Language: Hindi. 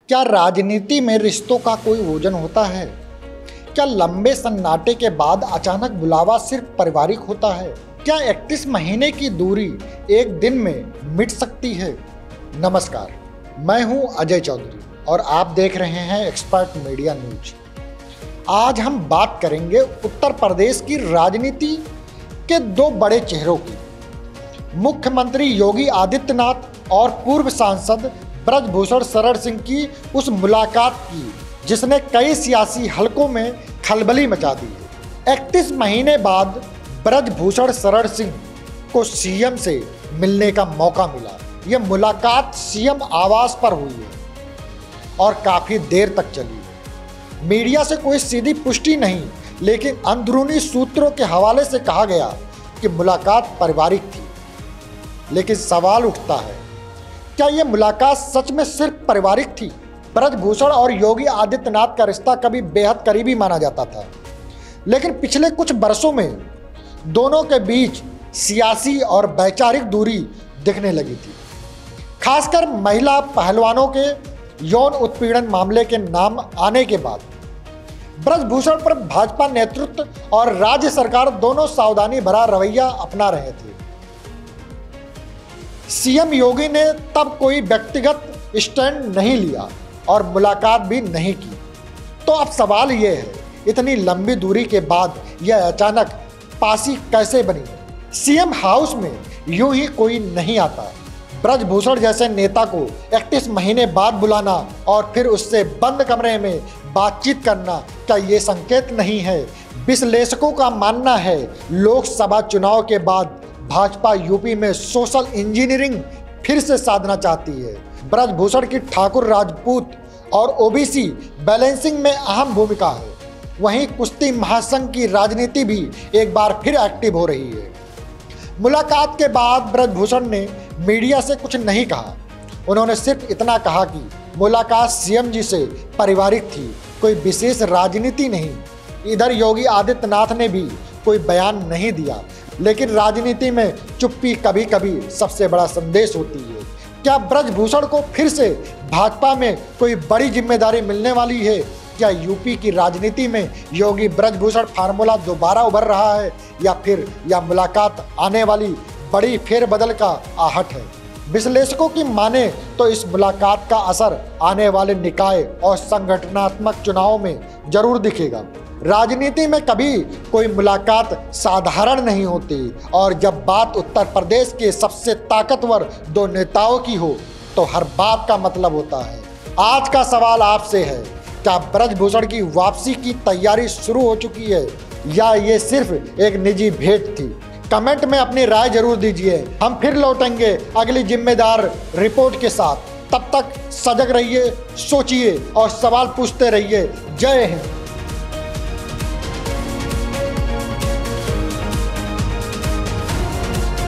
क्या राजनीति में रिश्तों का कोई वजन होता है? क्या लंबे सन्नाटे के बाद अचानक बुलावा सिर्फ पारिवारिक होता है? क्या 31 महीने की दूरी एक दिन में मिट सकती है? नमस्कार, मैं हूं अजय चौधरी और आप देख रहे हैं एक्सपर्ट मीडिया न्यूज। आज हम बात करेंगे उत्तर प्रदेश की राजनीति के दो बड़े चेहरों की, मुख्यमंत्री योगी आदित्यनाथ और पूर्व सांसद ब्रजभूषण शरण सिंह की उस मुलाकात की जिसने कई सियासी हलकों में खलबली मचा दी है। 31 महीने बाद ब्रजभूषण शरण सिंह को सीएम से मिलने का मौका मिला। यह मुलाकात सीएम आवास पर हुई है और काफ़ी देर तक चली है। मीडिया से कोई सीधी पुष्टि नहीं, लेकिन अंदरूनी सूत्रों के हवाले से कहा गया कि मुलाकात पारिवारिक थी। लेकिन सवाल उठता है, क्या यह मुलाकात सच में सिर्फ पारिवारिक थी? ब्रजभूषण और योगी आदित्यनाथ का रिश्ता कभी बेहद करीबी माना जाता था, लेकिन पिछले कुछ वर्षों में दोनों के बीच सियासी और वैचारिक दूरी दिखने लगी थी। खासकर महिला पहलवानों के यौन उत्पीड़न मामले के नाम आने के बाद ब्रजभूषण पर भाजपा नेतृत्व और राज्य सरकार दोनों सावधानी भरा रवैया अपना रहे थे। सीएम योगी ने तब कोई व्यक्तिगत स्टैंड नहीं लिया और मुलाकात भी नहीं की। तो अब सवाल यह है, इतनी लंबी दूरी के बाद यह अचानक पासी कैसे बनी? सीएम हाउस में यूं ही कोई नहीं आता। ब्रजभूषण जैसे नेता को 31 महीने बाद बुलाना और फिर उससे बंद कमरे में बातचीत करना, क्या ये संकेत नहीं है? विश्लेषकों का मानना है लोकसभा चुनाव के बाद भाजपा यूपी में सोशल इंजीनियरिंग फिर से साधना चाहती है। ब्रजभूषण की ठाकुर राजपूत और ओबीसी बैलेंसिंग में अहम भूमिका है। वहीं कुश्ती महासंघ की राजनीति भी एक बार फिर एक्टिव हो रही है। मुलाकात के बाद ब्रजभूषण ने मीडिया से कुछ नहीं कहा। उन्होंने सिर्फ इतना कहा कि मुलाकात सीएम जी से पारिवारिक थी, कोई विशेष राजनीति नहीं। इधर योगी आदित्यनाथ ने भी कोई बयान नहीं दिया, लेकिन राजनीति में चुप्पी कभी कभी सबसे बड़ा संदेश होती है। क्या ब्रजभूषण को फिर से भाजपा में कोई बड़ी जिम्मेदारी मिलने वाली है? क्या यूपी की राजनीति में योगी ब्रजभूषण फार्मूला दोबारा उभर रहा है, या फिर यह मुलाकात आने वाली बड़ी फेरबदल का आहट है? विश्लेषकों की माने तो इस मुलाकात का असर आने वाले निकाय और संगठनात्मक चुनावों में जरूर दिखेगा। राजनीति में कभी कोई मुलाकात साधारण नहीं होती, और जब बात उत्तर प्रदेश के सबसे ताकतवर दो नेताओं की हो तो हर बात का मतलब होता है। आज का सवाल आपसे है, क्या ब्रजभूषण की वापसी की तैयारी शुरू हो चुकी है, या ये सिर्फ एक निजी भेंट थी? कमेंट में अपनी राय जरूर दीजिए। हम फिर लौटेंगे अगली जिम्मेदार रिपोर्ट के साथ। तब तक सजग रहिए, सोचिए और सवाल पूछते रहिए। जय हिंद।